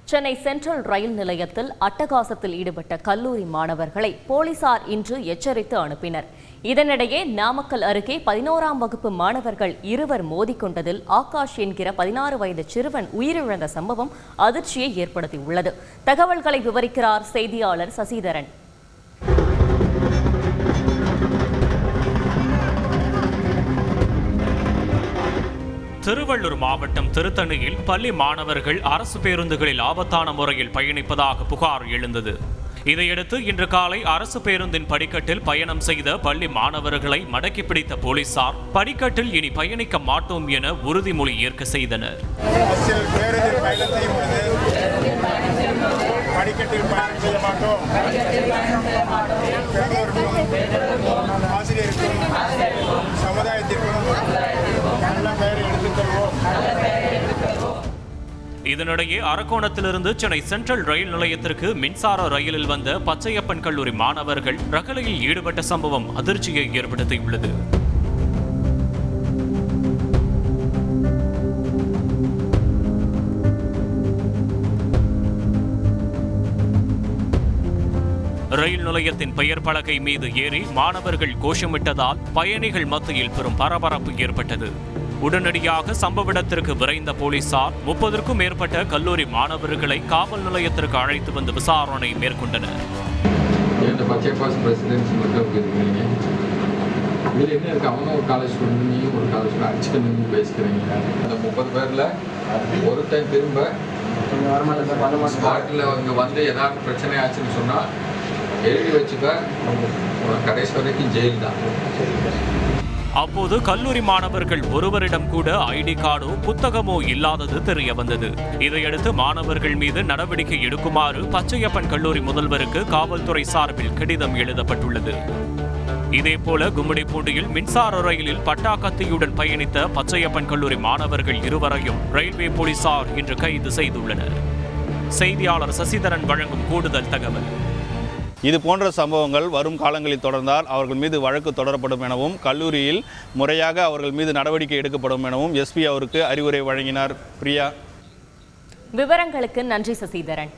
Chennai central ரயில் நிலையத்தில் அட்டகாசத்தில் ஈடுபட்ட கல்லூரி மாணவர்களை போலீசார் இன்று எச்சரித்து அனுப்பினர். இதனிடையே நாமக்கல் அருகே 11ஆம் வகுப்பு மாணவர்கள் இருவர் மோதிக்கொண்டதில் ஆகாஷ் என்கிற 16 வயது சிறுவன் உயிரிழந்த சம்பவம் அதிர்ச்சியை ஏற்படுத்தியுள்ளது. தகவல்களை விவரிக்கிறார் செய்தியாளர் சசிதரன். திருவள்ளூர் மாவட்டம் திருத்தணியில் பள்ளி மாணவர்கள் அரசு பேருந்துகளில் ஆபத்தான முறையில் பயணிப்பதாக புகார் எழுந்தது. இதையடுத்து இன்று காலை அரசு பேருந்தின் படிக்கட்டில் பயணம் செய்த பள்ளி மாணவர்களை மடக்கி பிடித்த போலீசார் படிக்கட்டில் இனி பயணிக்க மாட்டோம் என உறுதிமொழி ஏற்க செய்தனர். இதனிடையே அரக்கோணத்திலிருந்து சென்னை சென்ட்ரல் ரயில் நிலையத்திற்கு மின்சார ரயிலில் வந்த பச்சையப்பன் கல்லூரி மாணவர்கள் ரகளையில் ஈடுபட்ட சம்பவம் அதிர்ச்சியை ஏற்படுத்தியுள்ளது. ரயில் நிலையத்தின் பெயர் பலகை மீது ஏறி மாணவர்கள் கோஷமிட்டதால் பயணிகள் மத்தியில் பெரும் பரபரப்பு ஏற்பட்டது. உடனடியாக சம்பவ இடத்திற்கு விரைந்த போலீசார் 30க்கும் மேற்பட்ட கல்லூரி மாணவர்களை காவல் நிலையத்திற்கு அழைத்து வந்து விசாரணை மேற்கொண்டனர். பிரச்சனை ஆச்சுன்னு சொன்னா எழுதி வச்சுக்க, கடைசி வரைக்கும் ஜெயில் தான். அப்போது கல்லூரி மாணவர்கள் ஒருவரிடம் கூட ஐடி கார்டோ புத்தகமோ இல்லாதது தெரிய வந்தது. இதையடுத்து மாணவர்கள் மீது நடவடிக்கை எடுக்குமாறு பச்சையப்பன் கல்லூரி முதல்வருக்கு காவல்துறை சார்பில் கடிதம் எழுதப்பட்டுள்ளது. இதேபோல கும்மிடிப்பூண்டியில் மின்சார ரயிலில் பட்டாக்கத்தியுடன் பயணித்த பச்சையப்பன் கல்லூரி மாணவர்கள் இருவரையும் ரயில்வே போலீசார் இன்று கைது செய்துள்ளனர். செய்தியாளர் சசிதரன் வழங்கும் கூடுதல் தகவல். இது போன்ற சம்பவங்கள் வரும் காலங்களில் தொடர்ந்தால் அவர்கள் மீது வழக்கு தொடரப்படும் எனவும் கல்லூரியில் முறையாக அவர்கள் மீது நடவடிக்கை எடுக்கப்படும் எனவும் எஸ்பி அவருக்கு அறிவுரை வழங்கினார். பிரியா. விவரங்களுக்கு நன்றி சசிதரன்.